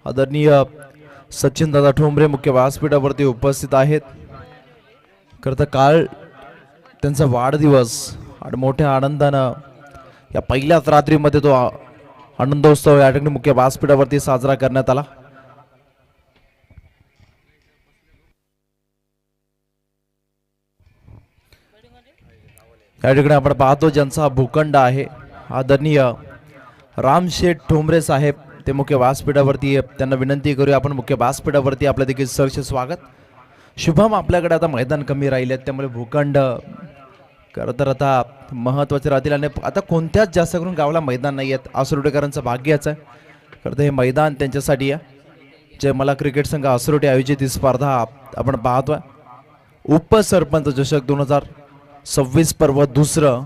आदरणीय सचिन दादा ठोंबरे मुख्य व्यासपीठावरती उपस्थित आहेत. खरं तर काल त्यांचा वाढदिवस आणि मोठ्या आनंदानं या पहिल्याच रात्रीमध्ये तो आनंदोत्सव या ठिकाणी मुख्य व्यासपीठावरती साजरा करण्यात आला. या ठिकाणी आपण पाहतो ज्यांचा भूखंड आहे आदरणीय रामशेठ ठोंबरे साहेब ते मुख्य व्यासपीठावरती. त्यांना विनंती करूया आपण मुख्य व्यासपीठावरती आपलं देखील सहर्ष स्वागत. शुभम आपल्याकडे आता मैदान कमी राहिले आहेत त्यामुळे भूखंड खरं तर आता महत्त्वाचे राहतील आणि आता कोणत्याच जास्त करून गावाला मैदान नाही आहेत. आसरोटेकरांचं भाग्याचं आहे. खरं तर हे मैदान त्यांच्यासाठी आहे. जयमला क्रिकेट संघ आसरोटे आयोजित ही स्पर्धा आपण पाहतोय. उपसरपंच चषक 2026 पर्व दुसरं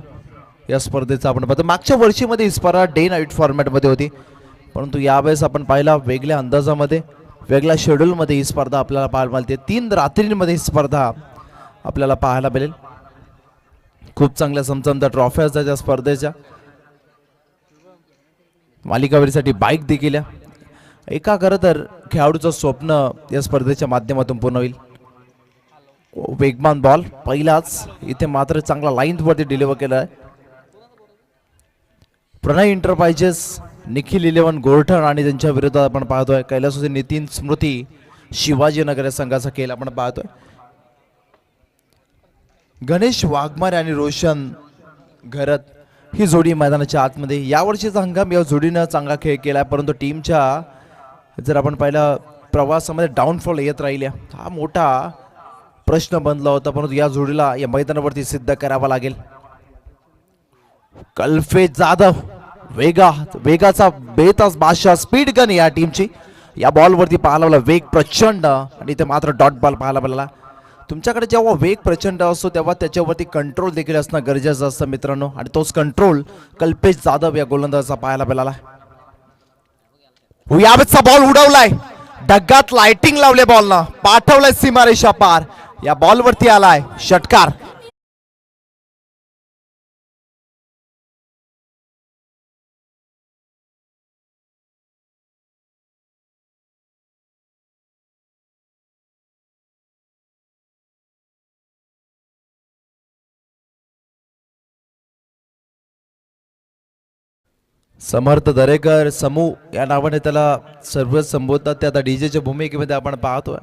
या स्पर्धेचं आपण पाहतो. मागच्या वर्षीमध्ये ही स्पर्धा डे नाईट फॉर्मॅटमध्ये होती परंतु यावेळेस आपण पाहिला वेगळ्या अंदाजामध्ये वेगळ्या शेड्यूलमध्ये ही स्पर्धा आपल्याला पाहायला मिळते. 3 रात्रींमध्ये ही स्पर्धा आपल्याला पाहायला मिळेल. खूप चांगल्या समचमत्या ट्रॉफ्या असतात त्या स्पर्धेच्या. मालिकावीरीसाठी बाईक देखील एका खरं तर खेळाडूचं स्वप्न या स्पर्धेच्या माध्यमातून पूर्ण होईल. वेगवान बॉल पहिलाच इथे मात्र चांगला लाईनवरती डिलिव्हर केला आहे. प्रणय इंटरप्राइजेस निखिल 11 गोरठण आणि त्यांच्या विरोधात आपण पाहतोय कैलासवासी नितीन स्मृती शिवाजीनगर या संघाचा खेळ आपण पाहतोय. गणेश वाघमारे आणि रोशन घरत ही जोडी मैदानाच्या आतमध्ये. यावर्षीचा हंगाम या जोडीनं चांगला खेळ केला परंतु टीमच्या जर आपण पाहिलं प्रवासामध्ये डाऊनफॉल येत राहिल्या हा मोठा प्रश्न बनला होता परंतु या जोडीला या मैदानावरती सिद्ध करावा लागेल. कल्फेज जाधव वेगाचा बेतास बादशाह स्पीड गन या टीमची. या बॉलवरती पाहायला मिळाला वेग प्रचंड आणि इथे मात्र डॉट बॉल पाहायला मिळाला. तुमच्याकडे जेव्हा वेग प्रचंड असतो तेव्हा त्याच्यावरती कंट्रोल देखील असणं गरजेचं असतं मित्रांनो आणि तोच कंट्रोल कल्पेश जाधव या गोलंदाजाचा पाहायला मिळाला. यावेळेचा बॉल उडवलाय ढगात लाइटिंग लावले बॉलनं पाठवलाय सीमारेषा पार. या बॉलवरती आलाय षटकार. समर्थ दरेकर समूह या नावाने त्याला सर्व संबोधतात. ते आता डीजेच्या भूमिकेमध्ये आपण पाहतोय.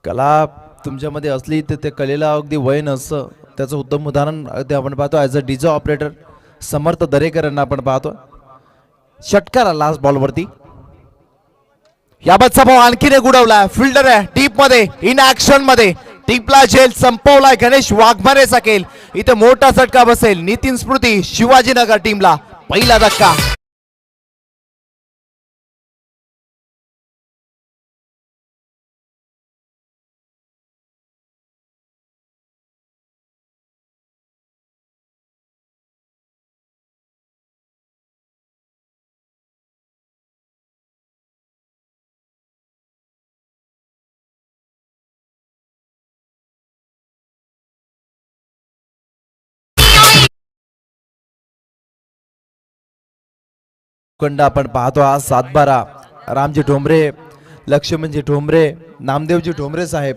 कला तुमच्यामध्ये असली तर त्या कलेला अगदी वय नसतं त्याचं उत्तम उदाहरण अगदी आपण पाहतो. ॲज अ डीजे ऑपरेटर समर्थ दरेकर यांना आपण पाहतोय. षटकार लास्ट बॉलवरती. याबाबतचा भाव आणखीन एक उडवला. फिल्डर आहे डीप मध्ये इन ऍक्शन मध्ये टीपला झेल संपवलाय गणेश वाघमारेचा खेळ. इथे मोठा झटका बसेल नितीन स्मृती शिवाजीनगर टीमला. पहिला धक्का. खंड आपण पाहतो आज 7-12 रामजी ठोंबरे लक्ष्मणजी ठोंबरे नामदेवजी ठोंबरे साहेब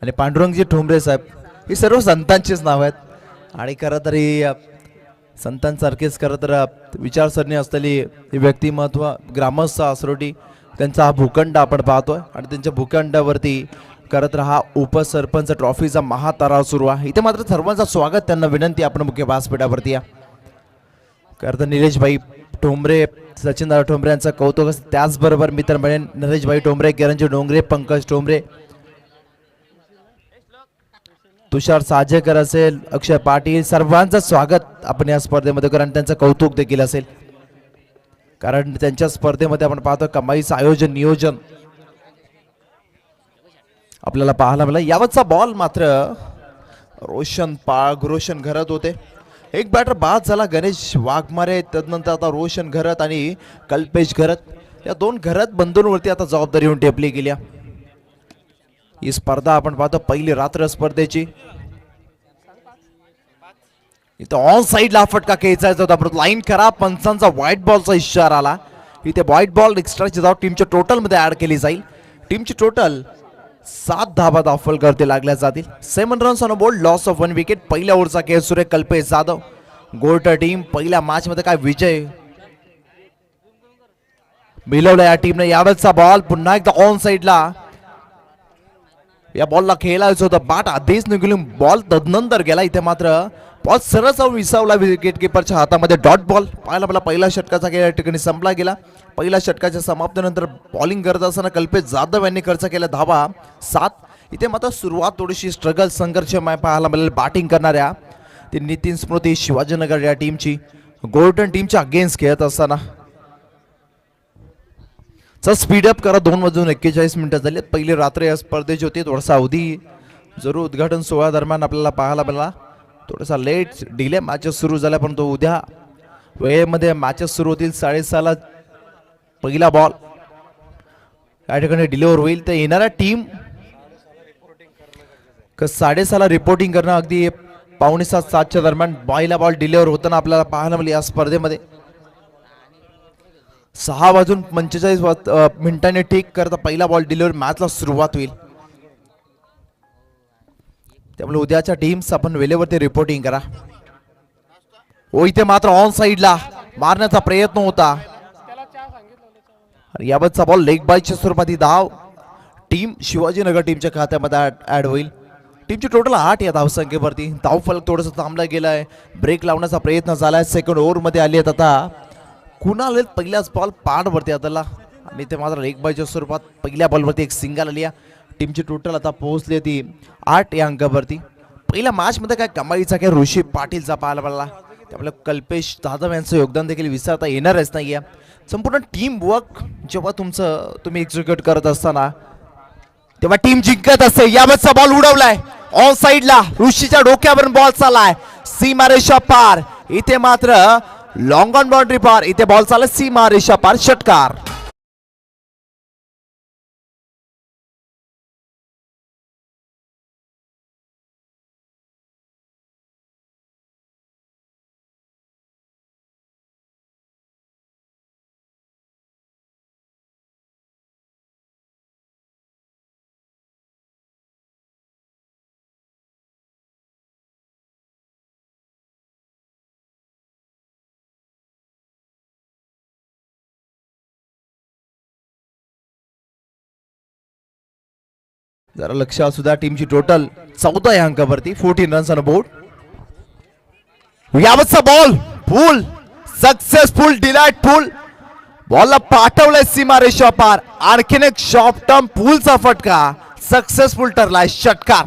आणि पांडुरंगजी ठोंबरे साहेब ही सर्व संतांचीच नाव आहेत. आणि खरं तर ही संतांसारखेच खरं तर विचारसरणी असलेली व्यक्तिमत्व ग्रामस्थ आसरोटी त्यांचा हा भूखंड आपण पाहतोय आणि त्यांच्या भूखंडावरती खरं तर हा उपसरपंच ट्रॉफीचा महाताराव सुरू आहे. इथे मात्र सर्वांचं स्वागत. त्यांना विनंती आपण मुख्य व्यासपीठावरती या. खरं तर निलेशभाई ठोंबरे सचिनदादा ठोंबरे यांचं कौतुक असतं. त्याचबरोबर मित्र म्हणेन नरेशभाई ठोंबरे किरणजी डोंगरे पंकज ठोंबरे तुषार साजेकर असेल अक्षय पाटील सर्वांचं स्वागत आपण या स्पर्धेमध्ये करू आणि त्यांचं कौतुक देखील असेल कारण त्यांच्या स्पर्धेमध्ये आपण पाहतो कमाईचं आयोजन नियोजन आपल्याला पाहायला मिळालं. यावतचा बॉल मात्र रोशन घरत होते. एक बॅटर बाद झाला गणेश वाघमारे. त्यानंतर आता रोशन घरत आणि कल्पेश घरत या 2 घरत बंधूंवरती आता जबाबदारी येऊन टेपली गेल्या. ही स्पर्धा आपण पाहतो पहिली रात्र स्पर्धेची. इथं ऑन साइडला फटका खेचायचा होता परंतु लाईन खराब. पंचांचा व्हाईट बॉलचा इशारा आला. इथे व्हाईट बॉल एक्स्ट्राची धाव टीमच्या टोटलमध्ये ऍड केली जाईल. टीमची टोटल 7 धावा धावफल करते लागल्या जातील. 7 runs on board, loss of 1 wicket. पहिल्या ओव्हरचा खेळ सुरू कल्पेश जाधव. गोल्ड टीम पहिल्या मॅच मध्ये काय विजय मिळवला या टीमने. यावेळेचा बॉल पुन्हा एकदा ऑन साइडला, या बॉलला खेळायचं होतं, बॅट आधीच निघून बॉल तदनंतर गेला. इथे मात्र बॉल सरळ जाऊन विसावला विकेट किपरच्या हातामध्ये. डॉट बॉल पाहायला मला पहिल्या षटकाचा खेळ या ठिकाणी संपला गेला. पहिल्या षटकाच्या समाप्तीनंतर बॉलिंग करत असताना कल्पेश जाधव यांनी खर्च केला धावा 7. इथे मात्र सुरुवात थोडीशी स्ट्रगल संघर्ष पाहायला मिळेल बॅटिंग करणाऱ्या ते नितीन स्मृती शिवाजीनगर या टीमची गोल्डन टीमच्या अगेन्स्ट खेळत असताना. स्पीडअप करा. 2:41 झाले. पहिली रात्र या स्पर्धेची होती. थोडासा अवधी जरूर उद्घाटन सोहळ्या दरम्यान आपल्याला पाहायला मिळाला. थोडासा लेट डिले मॅचेस सुरू झाल्या, परंतु उद्या वेळेमध्ये मॅचेस सुरू होतील. 6:30 पहिला बॉल या ठिकाणी डिलिव्हर होईल. तर येणाऱ्या टीम 6:30 रिपोर्टिंग करणं अगदी 6:45-7च्या दरम्यान पहिला बॉल डिलिव्हर होताना आपल्याला पाहायला मिळेल या स्पर्धेमध्ये. 6:45 ठीक करता पहिला बॉल डिलिव्हर मॅचला सुरुवात होईल. त्यामुळे उद्याच्या टीम्स आपण वेळेवरती रिपोर्टिंग करा. इथे मात्र ऑन साइडला मारण्याचा प्रयत्न होता. याबाबतचा बॉल लेग बायच्या स्वरूपात ही धाव टीम शिवाजीनगर टीमच्या खात्यामध्ये ऍड होईल. टीमची टोटल 8 या धावसंख्येवरती. धावफलक थोडंसं थांबला गेलाय. ब्रेक लावण्याचा प्रयत्न झालाय. सेकंड ओव्हर मध्ये आली आहेत आता. कुणाल पहिल्याच बॉल पाडवरती आताला आणि ते मात्र लेग बायच्या स्वरूपात पहिल्या बॉलवरती एक सिंगल आली. टीमची टोटल आता पोहोचली ती 8 या अंकावरती. पहिल्या मॅच मध्ये काय कमाईचा काय ऋषी पाटीलचा पाहायला मिळाला. त्यामुळे कल्पेश जाधव यांचं योगदान देखील विसरता येणारच नाहीये. संपूर्ण टीम वर्क जेव्हा तुम्ही एक्झिक्यूट करत असताना तेव्हा टीम जिंकत असते. यावरचा बॉल उडवलाय ऑन साइडला. ऋषीच्या डोक्यावर बॉल चाललाय सीमारेषा पार. इथे मात्र लॉंग ऑन बाउंड्री पार. इथे बॉल चालला सीमारेषा पार. षटकार. जरा लक्ष असू द्या. टीमची टोटल 14 या अंकावरती. 14 रन्स ऑन बोर्ड. यावतचा बॉल फुल सक्सेसफुल डिलाइटफुल बॉलला पाठवलंय सीमारेषा पार. आणखीन एक शॉर्ट टर्म पूलचा फटका सक्सेसफुल ठरलाय. षटकार.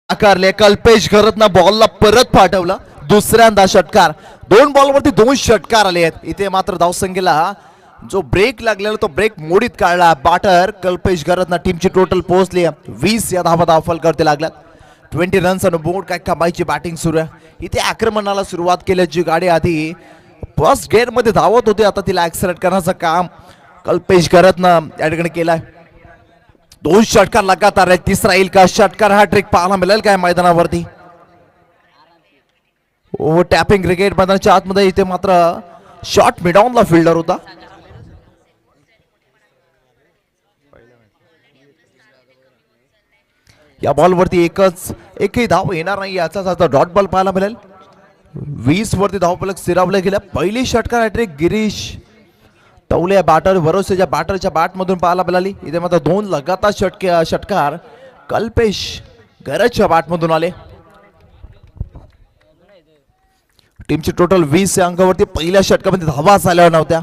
आकारले. कल्पेश घरतनं बॉलला परत पाठवलं. दुसऱ्यांदा षटकार. 2 बॉलवरती 2 षटकार आले आहेत. इथे मात्र धावसंख्येला जो ब्रेक लागलेला तो ब्रेक मोडीत काढला बॅटर कल्पेश घरतनं. टीमची टोटल पोहोचली 20 या धावा धावफल करते लागल्यात. 20 रन्स ऑन बोर्ड. काय कमाईची बॅटिंग सुरू आहे. इथे आक्रमणाला सुरुवात केल्याची गाडी आधी फर्स्ट गेअर मध्ये धावत होती. आता तिला ऍक्सलरेट करण्याचं काम कल्पेश घरतनं या ठिकाणी केलंय. 2 षटकार लगातार आहेत. तिसरा येईल का षटकार. हा ट्रिक पाहायला मिळेल काय मैदानावरती. टॅपिंग क्रिकेट मैदानाच्या आतमध्ये. इथे मात्र शॉट मिडॉनला फिल्डर होता. या बॉलवरती एकही धाव येणार नाही. याचाच आता डॉट बॉल पाहायला मिळेल. 20 वरती धावफलक स्थिरावलं गेलं. पहिली षटकार हॅट्रिक गिरीश तवले बॅटर भरोसेच्या बॅटरच्या बॅटमधून पाहायला मिळाली. इथे मात्र 2 लगातार षटकार कल्पेश घरच्या बॅटमधून आले. टीमची टोटल 20 या अंकावरती. पहिल्या षटकामध्ये धावा झाल्या नव्हत्या.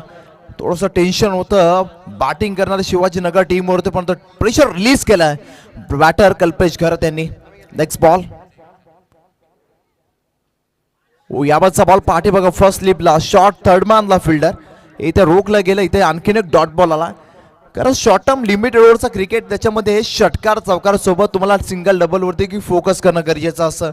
थोडंसं टेन्शन होतं बॅटिंग करणारे शिवाजीनगर टीमवरती, पण प्रेशर रिलीज केलाय बॅटर कल्पेश घरत यांनी. Next ball. याबाबतचा बॉल पाठी बघा. फर्स्ट स्लिपला शॉर्ट थर्ड मॅनला फिल्डर. इथे रोखला गेलं. इथे आणखीन एक डॉट बॉल आला. कारण शॉर्ट टर्म लिमिटेड ओव्हरचा क्रिकेट त्याच्यामध्ये षटकार चौकार सोबत तुम्हाला सिंगल डबल वरती की फोकस करणं गरजेचं असतं.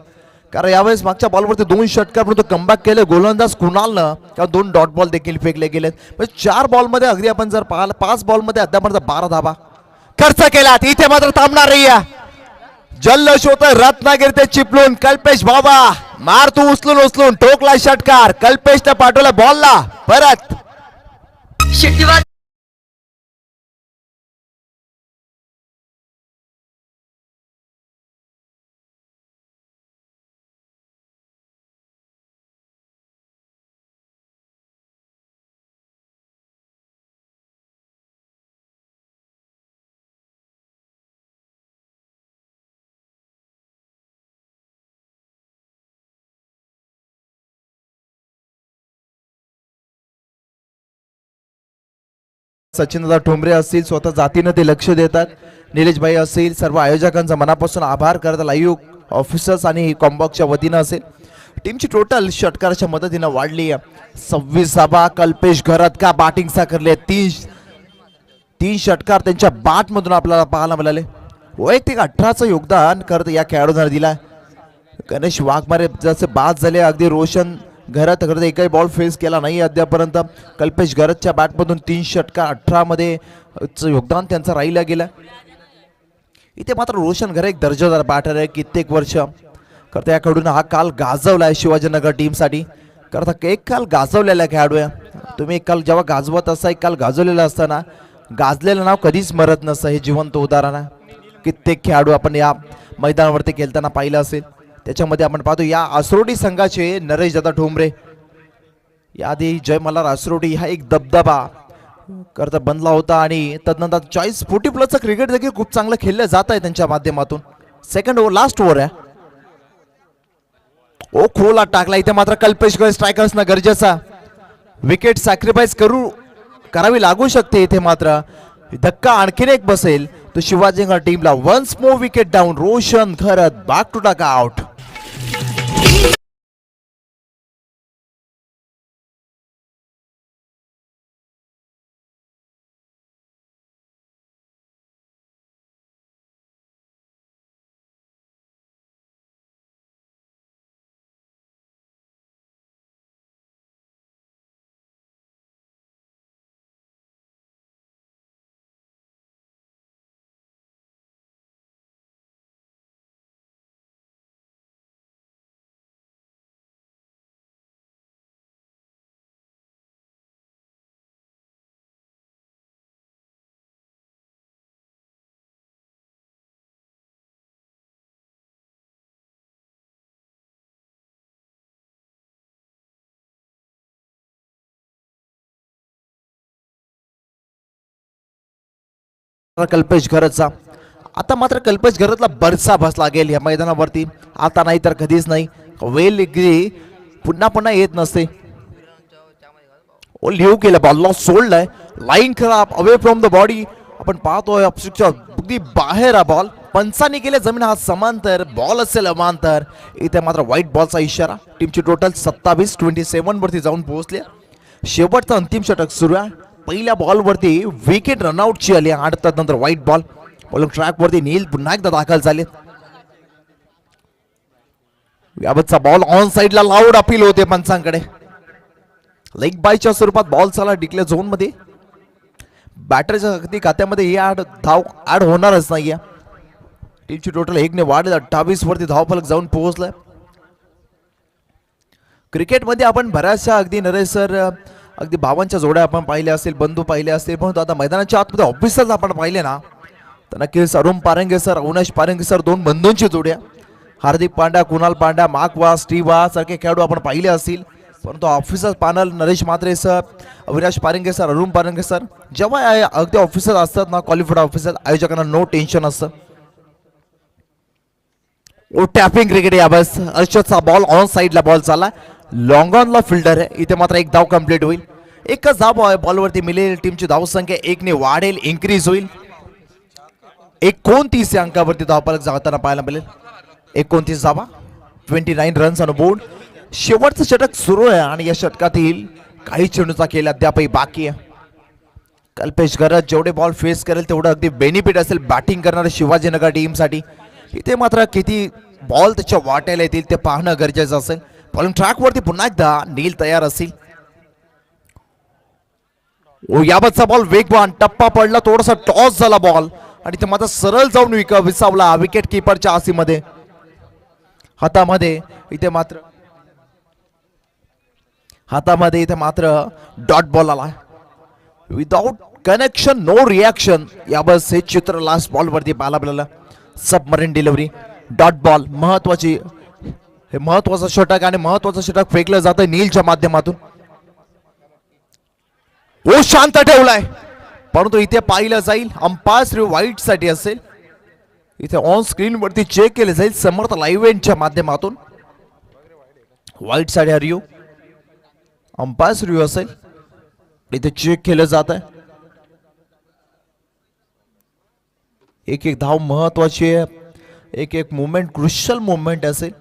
कारण यावेळेस मागच्या बॉलवरती 2 षटकार परंतु कमबॅक केले गोलंदाज कुणालनं, किंवा 2 डॉट बॉल देखील फेकले गेलेत. म्हणजे 4 बॉलमध्ये अगदी आपण जर पाहिलं 5 बॉलमध्ये अद्यापर्यंत 12 धाबा खर्च केलात. इथे मात्र थांबणार नाही. जल्लोष होत रत्नागिरी ते चिपळूण. कल्पेश बाबा मार तू उचलून ठोकला षटकार. कल्पेशने पाठवला बॉलला परत. सचिनदादा ठोंबरे असतील स्वतः जातीनं ते लक्ष देतात. निलेशभाई असतील, सर्व आयोजकांचा मनापासून आभार करतात. लाईव्ह ऑफिसर्स आणि कॉम्बॉक्सच्या वतीनं असेल. टीमची टोटल षटकाराच्या मदतीनं वाढली 26 धाबा. कल्पेश घरत का बॅटिंगचा करले 3 षटकार त्यांच्या बॅट मधून आपल्याला पाहायला मिळाले. वैयक्तिक 18चं योगदान करत या खेळाडूंना दिला. गणेश वाघमारे जसे बाद झाले. अगदी रोशन घरात एकही बॉल फेस केला नाही अद्यापर्यंत. कल्पेश घरतच्या बॅटमधून 3 षटकार 18 मध्ये योगदान त्यांचं राहिलं गेलं. इथे मात्र रोशन घरे एक दर्जेदार बॅटर आहे. कित्येक वर्ष करता याकडून हा काल गाजवला आहे शिवाजीनगर टीमसाठी. करता एक काल गाजवलेला खेळाडू आहे. तुम्ही एक काल जेव्हा गाजवत असता, एक काल गाजवलेला असताना गाजलेलं नाव कधीच मरत नसतं. हे जिवंत उदाहरण आहे. कित्येक खेळाडू आपण या मैदानावरती खेळताना पाहिलं असेल. त्याच्यामध्ये आपण पाहतो या आसरोटी संघाचे नरेश दादा ठोंबरे. याआधी जय मल्हार आसरोटी हा एक दबदबा करता बनला होता आणि तदनंतर 40-40+ क्रिकेट देखील खूप चांगलं खेळलं जात आहे त्यांच्या माध्यमातून. सेकंड ओव्हर लास्ट ओव्हर आहे. ओ खोला टाकला. इथे मात्र कल्पेश स्ट्रायकर्स ना गरजेचा विकेट सॅक्रिफाईस करावी लागू शकते. इथे मात्र धक्का आणखीन एक बसेल तो शिवाजीनगर टीमला. Once more wicket down. Roshan Gharat back to duck out. Kalpesh घरतचा आता मात्र कल्पेश घरतला बरसा बसला लागेल या मैदानावरती. आता नाही तर कधीच नाही. वेल पुन्हा येत नसते. ओ लिहू केलं. बॉलला सोडलाय. लाईन खराब. Away from the body. आपण पाहतोय अगदी बाहेर हा बॉल. पंचांनी केले जमीन हा समांतर. बॉल असेल अमांतर. इथे मात्र व्हाईट बॉलचा इशारा. टीमची टोटल 27-27 वरती जाऊन पोहोचले. शेवटचा अंतिम षटक सुरू आहे. पहिल्या बॉलवरती विकेट रनआउटची आली. 8 नंतर व्हाईट बॉल. बॉलिंग ट्रॅक वरती नील पुन्हा एकदा दाखल झाले. याबाबतचा बॉल ऑन साइडला लाऊड अपील होते पंचांकडे. लेग बायच्या स्वरूपात बॉल चाला डिक्लेअर झोन मध्ये. बॅटरच्या अगदी खात्यामध्ये ही धाव ऍड होणारच नाहीये. टीमची टोटल 1 ने वाढले. 28 वरती धावफलक जाऊन पोहोचलाय. क्रिकेटमध्ये आपण बऱ्याचशा अगदी नरेश सर अगदी भावांच्या जोड्या आपण पाहिल्या असतील, बंधू पाहिले असतील, पण आता मैदानाच्या आतमध्ये ऑफिसर्स आपण पाहिले ना तर नक्कीच अरुण पारंगे सर, अविनाश पारंगे सर 2 बंधूंची जोड्या. हार्दिक पांड्या, कुणाल पांड्या, माकवा, स्टीवा सारखे खेळाडू आपण पाहिले असतील. परंतु officers panel Naresh Mhatre sir, Avinash Parange sir, Arun Parange sir जेव्हा अगदी ऑफिसर्स असतात ना, क्वालिफाईड ऑफिसर, आयोजकांना नो टेन्शन असतं. ओ टॅपिंग क्रिकेट या बस. अर्षदचा बॉल ऑन साइडला बॉल चालला. लॉंग ऑनला फिल्डर आहे. इथे मात्र एक धाव कंप्लीट होईल. एकच धाव बॉलवरती मिळेल. टीमची धावसंख्या 1 ने वाढेल, इन्क्रीज होईल. 29 या अंकावरती धावफलक जाताना पाहायला मिळेल. 29 धावा, 29 रन्स ऑन बोर्ड. शेवटचं षटक सुरू आहे आणि या षटकातील काही चेंडूचा खेळ अद्यापही बाकी आहे. कल्पेश घरत जेवढे बॉल फेस करेल तेवढं अगदी बेनिफिट असेल बॅटिंग करणाऱ्या शिवाजीनगर टीमसाठी. इथे मात्र किती बॉल त्याच्या वाट्याला येतील ते पाहणं गरजेचं असेल. बॉलिंग ट्रॅक वरती पुन्हा एकदा नील तयार असेल. याबाबतचा बॉल वेगवान, टप्पा पडला, थोडासा टॉस झाला बॉल आणि ते मात्र सरळ जाऊन विसावला विकेट किपरच्या आसीमध्ये. हातामध्ये इथे मात्र डॉट बॉल आला. Without connection, no reaction. याबस हे चित्र लास्ट बॉल वरती पाहायला आपल्याला. सबमरीन डिलिव्हरी, डॉट बॉल, महत्वाचा षटक आणि महत्वाचं षटक फेकलं जातं नीलच्या माध्यमातून. ओ शांत ठेवलाय, परंतु इथे पाहिलं जाईल अंपायर वाईट साठी असेल. इथे ऑन स्क्रीन वरती चेक केले जाईल समर्थ लाईव्ह इव्हेंटच्या माध्यमातून. वाईट साठी हरिओ, अंपायर रिव्ह्यू असेल, इथे चेक केलं जात आहे. एक एक धाव महत्वाची आहे, एक एक मुवमेंट क्रुशियल मुवमेंट असेल.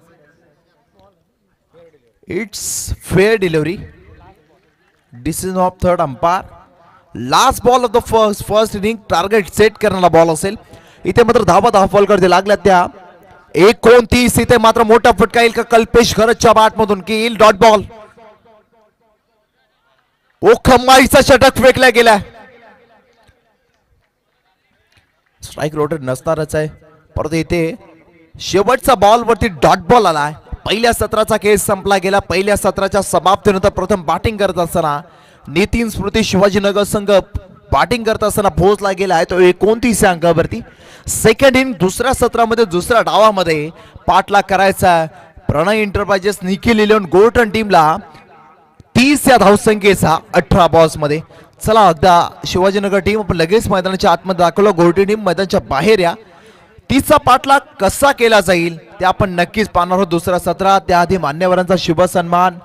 It's fair delivery, decision of third umpire. Last ball of the first inning, target set करणारा बॉल असेल. इथे मात्र धावा फलकडे लागल्या त्या 29. इथे मात्र मोठा फटका येईल का कल्पेश खरचच्या बॅट मधून की येईल डॉट बॉल. ओ खम्माईचा षटक फेकला गेला. स्ट्राईक रोटेट नसणारच आहे, परंतु इथे शेवटचा बॉल वरती डॉट बॉल आलाय. पहिल्या सत्राचा खेळ संपला गेला. पहिल्या सत्राच्या समाप्तीनंतर प्रथम बॅटिंग करत असताना नितीन स्मृती शिवाजीनगर संघ बॅटिंग करत असताना पोहोचला गेला आहे तो 29 अंकावरती. सेकंड इनिंग दुसऱ्या सत्रामध्ये दुसऱ्या डावामध्ये पाठलाग करायचा प्रणय एंटरप्राइजेस निखिल इलेव्हन गोल्डन टीमला 30 या धावसंख्येचा 18 बॉल्स मध्ये. चला एकदा शिवाजीनगर टीम आपण लगेच मैदानाच्या आतमध्ये दाखवलं. गोल्डन टीम मैदानाच्या बाहेर या. 30चा पाठलाग कसा केला जाईल ते आपण नक्कीच पाहणार आहोत दुसऱ्या सत्रात. त्याआधी मान्यवरांचा शुभ सन्मान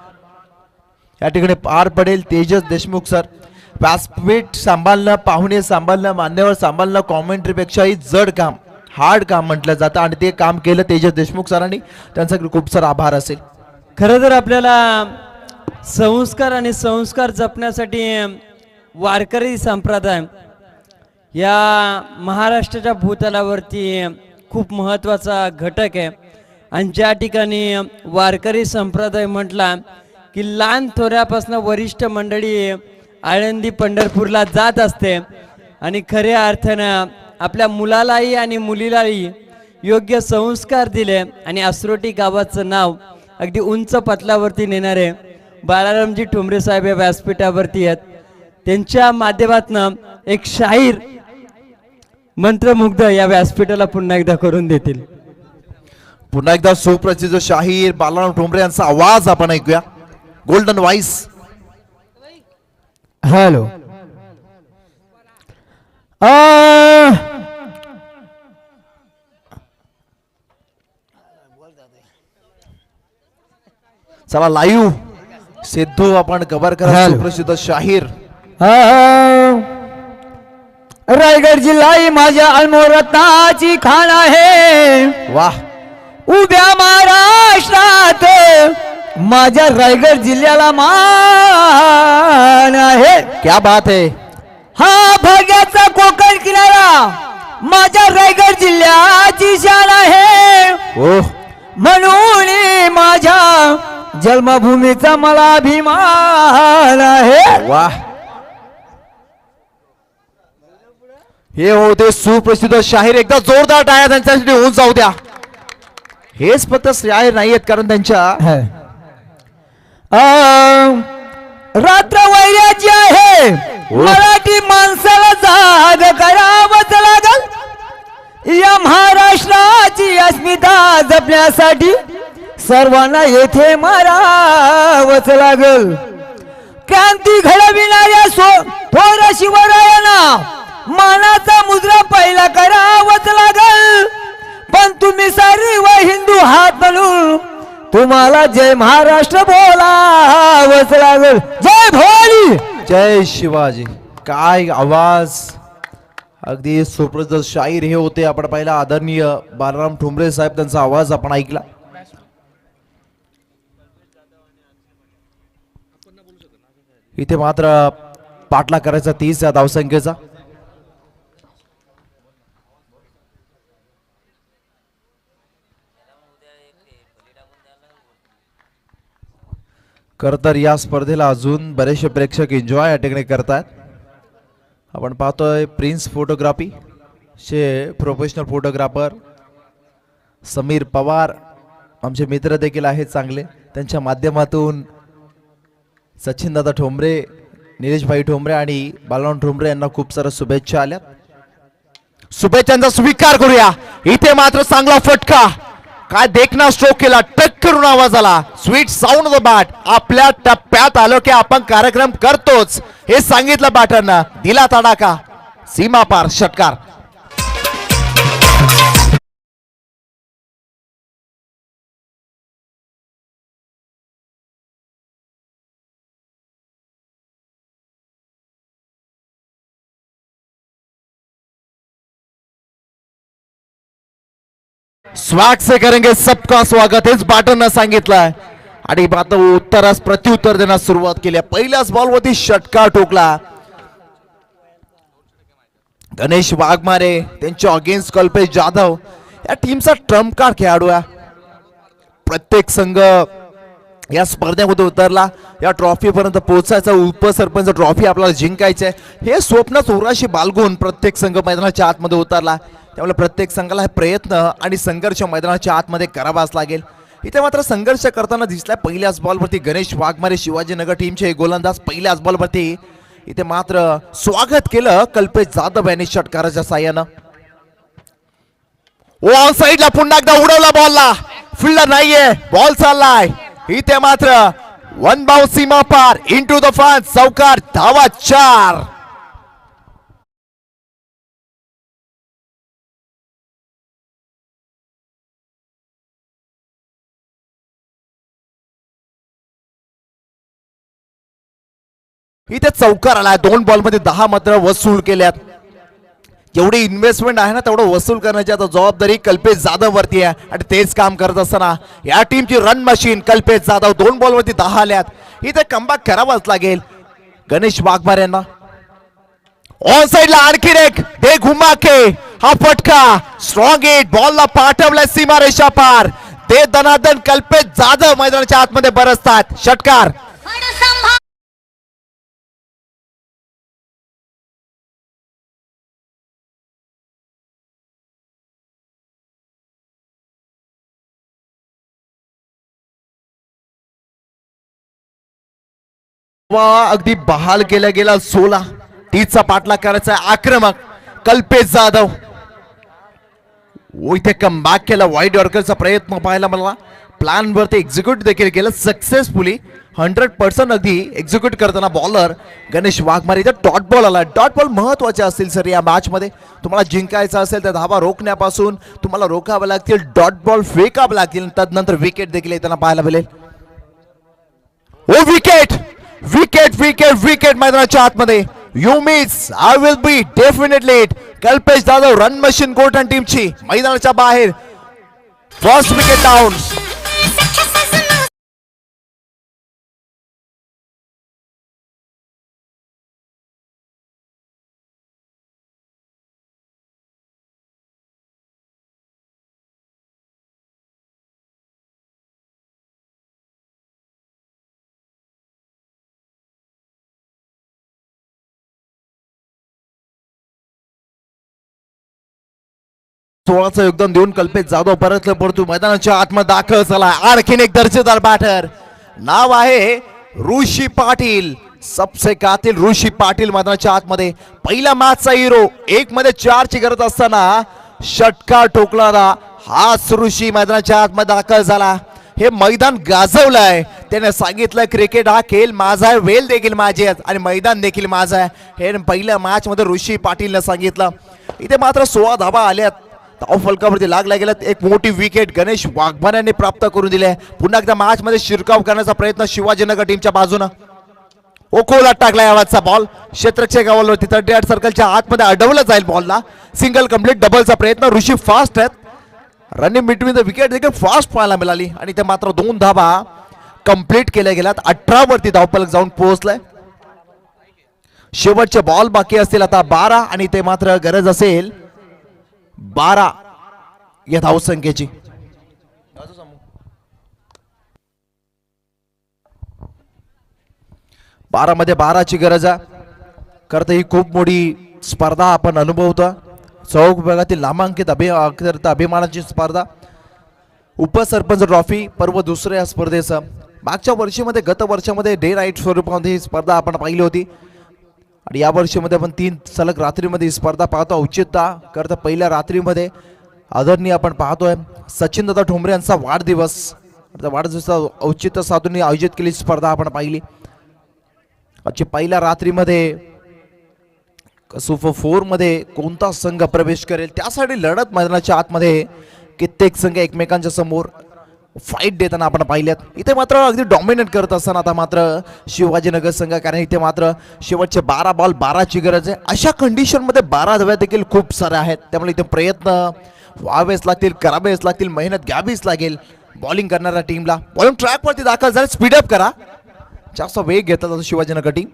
या ठिकाणी पार पडेल. तेजस देशमुख सर, व्यासपीठ सांभाळणं, पाहुणे सांभाळणं, मान्यवर सांभाळणं कॉमेंट्री पेक्षाही जड काम, हार्ड काम म्हटलं जातं आणि ते काम केलं तेजस देशमुख सरांनी. त्यांचा खूप सारा आभार असेल. खरं तर आपल्याला संस्कार आणि संस्कार जपण्यासाठी वारकरी संप्रदाय या महाराष्ट्राच्या भूतलावरती खूप महत्त्वाचा घटक आहे. आणि ज्या ठिकाणी वारकरी संप्रदाय म्हटला की लहान थोड्यापासून वरिष्ठ मंडळी आळंदी पंढरपूरला जात असते आणि खऱ्या अर्थानं आपल्या मुलालाही आणि मुलीलाही योग्य संस्कार दिले आणि असरोटी गावाचं नाव अगदी उंच पतलावरती नेणारे बाळारामजी ठोंबरे साहेब या व्यासपीठावरती आहेत. त्यांच्या माध्यमातून एक शाहीर मंत्रमुग्ध या व्यासपीठाला पुन्हा एकदा करून देतील. पुन्हा एकदा सुप्रसिद्ध शाहीर बाळाराम ठोंबरे यांचा आवाज आपण ऐकूया. Golden voice. हॅलो, चला लाईव्ह सिद्धू आपण कव्हर करा. सुप्रसिद्ध शाहीर. रायगड जिल्हा ही माझ्या अल्मोरत्नाची खाण आहे. वाह. उभ्या महाराष्ट्रात माझ्या रायगड जिल्ह्याला मान आहे. क्या बात है. हा भाग्याचा कोकण किनारा माझ्या रायगड जिल्ह्याची शान आहे. ओह, म्हणून माझ्या जन्मभूमीचा मला अभिमान आहे. वाह. हे होते सुप्रसिद्ध शाहीर. एकदा जोरदार टाळ्या त्यांच्यासाठी होऊन जाऊ द्या. हेच फक्त शाहीर नाहीयेत, कारण त्यांच्या रात्र वैर्याची आहे. मराठी माणसाला जाग करावंच लागल. या महाराष्ट्राची अस्मिता जपण्यासाठी सर्वांना येथे मारावंच लागल. क्रांती घडविणाऱ्या थोर शिवरायांना मानाचा मुद्रा पहिला करावंच लागल. पण तुम्ही सर्व हिंदू हात म्हणून तुम्हाला जय महाराष्ट्र बोलावंच लागल. जय भवानी, जय शिवाजी. काय आवाज. अगदी सुप्रसिद्ध शाहीर हे होते. आपण पाहिला आदरणीय बाळाराम ठोंबरे साहेब, त्यांचा आवाज आपण ऐकला. इथे मात्र पाठलाग करायचा 30 या धावसंख्येचा. खरं तर या स्पर्धेला अजून बरेचसे प्रेक्षक एन्जॉय या ठिकाणी करतात. आपण पाहतोय प्रिन्स फोटोग्राफी चे प्रोफेशनल फोटोग्राफर समीर पवार आमचे मित्र देखील आहेत चांगले. त्यांच्या माध्यमातून सचिन दादा ठोंबरे, निलेश भाई ठोंबरे आणि बालराव ठोंबरे यांना खूप साऱ्या शुभेच्छा आल्या. शुभेच्छांचा स्वीकार करूया. इथे मात्र चांगला फटका, काय देखना स्ट्रोक केला, टक करून आवाज आला. Sweet sound of the bat. आपल्या टप्प्यात आलो की आपण कार्यक्रम करतोच हे सांगितलं बॅटरनं. दिला तडाखा, सीमा पार षटकार. स्वागत से करेंगे सबका स्वागत हेच बॅटरनं सांगितलंय. आणि आता उत्तरास प्रत्युत्तर देण्यास सुरुवात केली. पहिल्याच बॉलवरती षटकार ठोकला. गणेश वाघमारे त्यांच्या अगेन्स्ट कल्पेश जाधव या टीमचा ट्रम्प कार्ड खेळाडू आहे. प्रत्येक संघ या स्पर्धेमध्ये उतरला या ट्रॉफी पर्यंत पोहोचायचा. उपसरपंच ट्रॉफी आपल्याला जिंकायची आहे हे स्वप्न चौराशी बाळगून प्रत्येक संघ मैदानाच्या आतमध्ये उतरला. त्यामुळे प्रत्येक संघाला हे प्रयत्न आणि संघर्ष मैदानाच्या आतमध्ये करावाच लागेल. इथे मात्र संघर्ष करताना दिसलाय. पहिल्याच बॉलवरती गणेश वाघमारे शिवाजीनगर टीमचे गोलंदाज पहिल्याच बॉलवरती इथे मात्र स्वागत केलं कल्पेश जाधव यांनी षटकाराच्या साह्यानं. ऑन साइडला पुन्हा एकदा उडवला बॉलला. फिल्डर नाहीये, बॉल चाललाय. इथे मात्र वन बाउंस सीमा पार इनटू द फॅन्स. चौकार, धावा 4. इथे चौकार आलाय. 2 बॉलमध्ये 10 मात्र वसूल केल्यात. जेवढी इन्व्हेस्टमेंट आहे ना तेवढं वसूल करण्याची आता जबाबदारी कल्पेश जाधव वरती आहे. आणि तेच काम करत असताना या टीमची रन मशीन कल्पेश जाधव 2 बॉलवरती 10 आल्यात. इथे कमबॅक करावाच लागेल गणेश वाघमारे यांना. ऑन साइडला आणखी एक दे घुमा के हा फटका. स्ट्रॉंग हिट, बॉलला पाठवलाय सीमारेषा पार. दे दनादन कल्पेश जाधव मैदानाच्या आतमध्ये बरसतात. षटकार. अगदी बहाल केला गेला 16. तीचा पाठलाग करायचा आक्रमक कल्पेश जाधव. इथे कम बॅक केला. वाईड यॉर्करचा प्रयत्न पाहायला मला प्लॅन वरती एक्झिक्यूट देखील केलं सक्सेसफुली. 100% अगदी एक्झिक्यूट करताना बॉलर गणेश वाघमारे. इथे डॉट बॉल आला. डॉट बॉल महत्वाचे असतील सर या मॅच मध्ये. तुम्हाला जिंकायचं असेल तर धावा रोखण्यापासून तुम्हाला रोखावं लागतील, डॉट बॉल फेकावं लागतील, तदनंतर विकेट देखील येताना पाहायला मिळेल. ओ विकेट विकेट विकेट विकेट मैदानाच्या आतमध्ये. You miss, I will be definitely it. Kalpesh Jadhav run machine golden टीमची मैदानाच्या बाहेर. First wicket down. सोळाचं योगदान देऊन कल्पेश जाधव परतलं परंतु मैदानाच्या आतमध्ये दाखल झाला. आणखीन एक दर्जेदार बॅटर. नाव आहे ऋषी पाटील. सबसे कातिल ऋषी पाटील मैदानाच्या आतमध्ये. पहिल्या मॅचचा हिरो. 1 मध्ये 4 ची गरज असताना षटकार ठोकणारा हाच ऋषी मैदानाच्या आतमध्ये दाखल झाला. हे मैदान गाजवलंय. त्याने सांगितलं क्रिकेट हा खेळ माझा आहे, वेल देखील माझी आहे आणि मैदान देखील माझं आहे. हे पहिल्या मॅच मध्ये ऋषी पाटीलने सांगितलं. इथे मात्र 16 धावा आल्यात. धाव फलकावरती लागला गेला. एक मोठी विकेट गणेश वाघमारे यांनी प्राप्त करून दिली आहे. पुन्हा एकदा मॅच मध्ये शिरकाव करण्याचा प्रयत्न शिवाजीनगर टीमच्या बाजूने. ओकोला टाकला यावाचा बॉल क्षेत्ररक्षक गावावरती 38 सर्कलच्या आतमध्ये अडवलं जाईल. बॉलला सिंगल कंप्लीट. डबलचा प्रयत्न. ऋषी फास्ट आहेत. रनिंग बिटवीन द विकेट देखील फास्ट पाहायला मिळाली आणि ते मात्र 2 धावा कंप्लीट केल्या गेल्यात. 18 वरती धावफलक जाऊन पोहोचलाय. शेवटचे बॉल बाकी असतील आता 12 आणि ते मात्र गरज असेल 12 या धावसंख्येची. 12 मध्ये 12ची गरज आहे. खरं तर ही खूप मोठी स्पर्धा आपण अनुभवतो. चौक विभागातील नामांकित अभिमानाची स्पर्धा, उपसरपंच ट्रॉफी पर्व दुसऱ्या या स्पर्धेचं मागच्या वर्षीमध्ये गत वर्षामध्ये डे नाईट स्वरूपामध्ये ही स्पर्धा आपण पाहिली होती आणि या वर्षीमध्ये आपण 3 सलग रात्रीमध्ये ही स्पर्धा पाहतो. औचित्य करता पहिल्या रात्रीमध्ये आदरणीय आपण पाहतोय सचिन दादा ठोंबरे यांचा वाढदिवस, वाढदिवसाचं औचित्य साधून आयोजित केलेली स्पर्धा आपण पाहिली. आजची पहिल्या रात्रीमध्ये सुपर 4 मध्ये कोणता संघ प्रवेश करेल त्यासाठी लढत मैदानाच्या आतमध्ये कित्येक संघ एकमेकांच्या समोर फाईट देताना आपण पाहिल्यात. इथे मात्र अगदी डॉमिनेट करत असताना आता मात्र शिवाजीनगर संघ, कारण इथे मात्र शेवटचे 12 बॉल 12ची गरज आहे. अशा कंडिशनमध्ये 12 धाव्या देखील खूप साऱ्या आहेत, त्यामुळे इथे प्रयत्न व्हावेच लागतील, करावेच लागतील, मेहनत घ्यावीच लागेल. बॉलिंग करणाऱ्या टीमला बॉलिंग ट्रॅकवरती दाखल झाले, स्पीडअप करा, जास्त वेग घेतला जातो शिवाजीनगर टीम.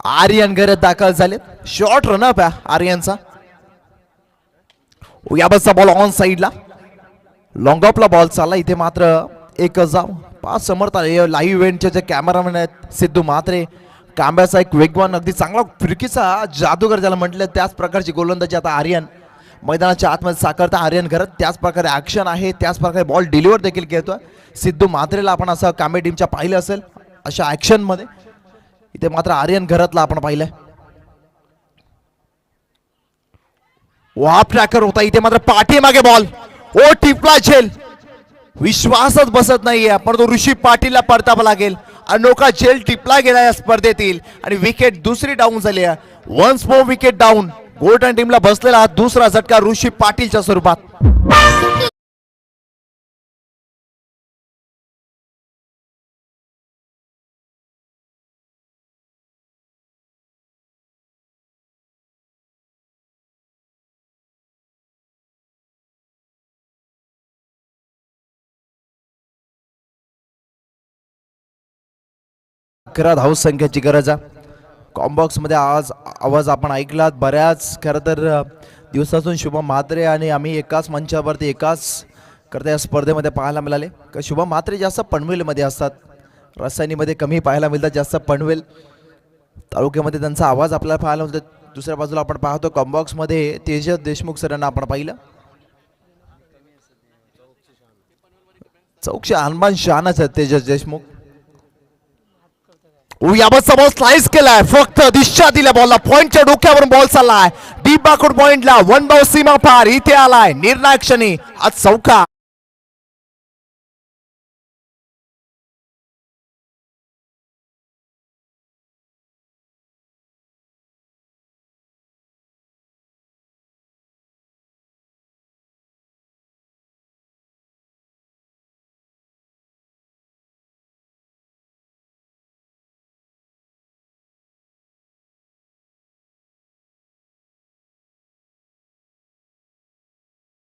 आर्यन घरात दाखल झाले, शॉर्ट रनअप आहे आर्यनचा. याबतचा बॉल ऑन साईडला, लॉंग ऑफला बॉल चालला. इथे मात्र एक जाव 5 समर्थ लाईव्ह इव्हेंटचे जे कॅमेरामॅन आहेत सिद्धू म्हात्रे, कांब्याचा एक वेगवान अगदी चांगला फिरकीचा जादूगर ज्याला म्हटलं, त्याच प्रकारची गोलंदाजी आता आर्यन मैदानाच्या आतमध्ये साकारता. आर्यन घरात त्याच प्रकारे ॲक्शन आहे, त्याच प्रकारे बॉल डिलिव्हर देखील घेतोय. सिद्धू म्हात्रेला आपण असं कांबे टीमच्या पाहिलं असेल अशा ॲक्शनमध्ये, इथे मात्र आर्यन घरातला आपण पाहिलंय. वाप ट्रॅकर होता, इथे मात्र पाठीमागे बॉल, ओ टिपला झेल, विश्वासच बसत नाहीये, परंतु ऋषी पाटीलला परतावं लागेल. अनोखा झेल टिपला गेला या स्पर्धेतील आणि विकेट दुसरी डाऊन झाली आहे. Once more wicket down. Golden टीमला बसलेला हा दुसरा झटका ऋषी पाटीलच्या स्वरूपात. धाव संख्येची गरज आहे. कॉम्बॉक्स मध्ये आवाज आपण ऐकलात बऱ्याच. खरं तर दिवसातून शुभम म्हात्रे आणि आम्ही एकाच मंचावरती एकाच करता या स्पर्धेमध्ये पाहायला मिळाले. शुभम म्हात्रे जास्त पनवेलमध्ये असतात, रसायनीमध्ये कमी पाहायला मिळतात, जास्त पनवेल तालुक्यामध्ये त्यांचा आवाज आपल्याला पाहायला मिळतो. दुसऱ्या बाजूला आपण पाहतो कॉम्बॉक्समध्ये तेजस देशमुख सरांना आपण पाहिलं. चौकशी हनुमान शहानाच आहेत तेजस देशमुख. याबतचा बॉल स्लाइस केलाय, फक्त दिशा दिल्या बॉलला, पॉइंटच्या डोक्यावरून बॉल चाललाय डीप बॅकवर्ड पॉइंटला, 1 बाउंड सीमा पार. इथे आलाय निर्णायक क्षणी आज चौका.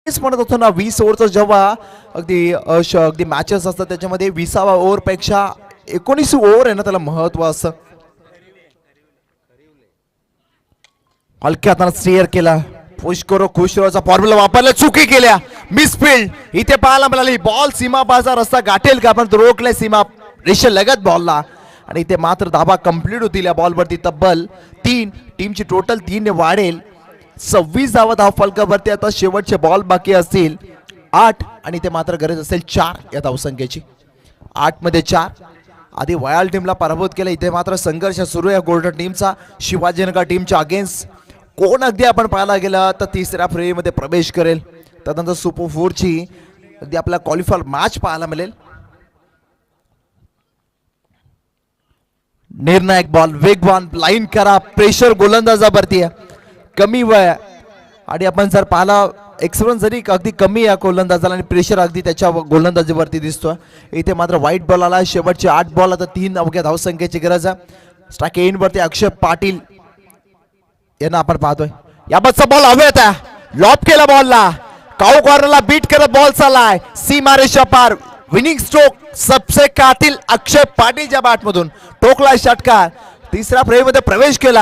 म्हणत होतो ना 20 ओव्हरचं जेव्हा अगदी मॅचेस असतात त्याच्यामध्ये 20व्या ओव्हरपेक्षा 19 ओव्हर आहे ना त्याला महत्व असतं. हलक्या हाताने स्टेअर केला, पुष्करो खुशरोचा फॉर्म्युला वापरला, चुकी केल्या, मिसफिल्ड इथे पाहायला मिळाली. बॉल सीमा पारचा रस्ता गाठेल का, पण रोखलाय सीमा रेषे लगत बॉलला आणि इथे मात्र धाबा कंप्लीट होतील या बॉलवरती. तब्बल 3, टीमची टोटल 3 ने वाढेल. 26 धावा धाव फलकावरती. आता शेवटचे बॉल बाकी असतील 8 आणि ते मात्र गरज असेल 4 या धावसंख्येची. 8 मध्ये 4. आधी वयाल टीमला पराभूत केलं. इथे मात्र संघर्ष सुरू आहे गोल्डन टीमचा शिवाजीनगर टीमच्या अगेन्स्ट. कोण अगदी आपण पाहायला गेलं तर तिसऱ्या फेरीमध्ये प्रवेश करेल. त्यानंतर सुपर 4 ची अगदी आपल्याला क्वालिफायर मॅच पाहायला मिळेल. निर्णायक बॉल, वेगवान, लाईन करा, प्रेशर गोलंदाजावरती आहे. कमी वय आणि आपण जर पाहिला एक्सपिरियन्स जरी अगदी कमी आहे गोलंदाजाला आणि प्रेशर अगदी त्याच्या गोलंदाजीवरती दिसतोय. इथे मात्र वाईट बॉल आला. शेवटचे 8 बॉल, आता 3 अवघ्या धावसंख्येची गरज आहे. स्ट्राइक एंड वरती अक्षय पाटील यांना आपण पाहतोय. याबतचा बॉल हवेत आहे, लॉप केला बॉलला, काऊ कॉर्नरला बीट करत बॉल चाललाय सीमा रेषा पार. विनिंग स्ट्रोक सबसे कातिल अक्षय पाटीलच्या बॅटमधून टोकला षटकार. तिसऱ्या फेरीमध्ये प्रवेश केला.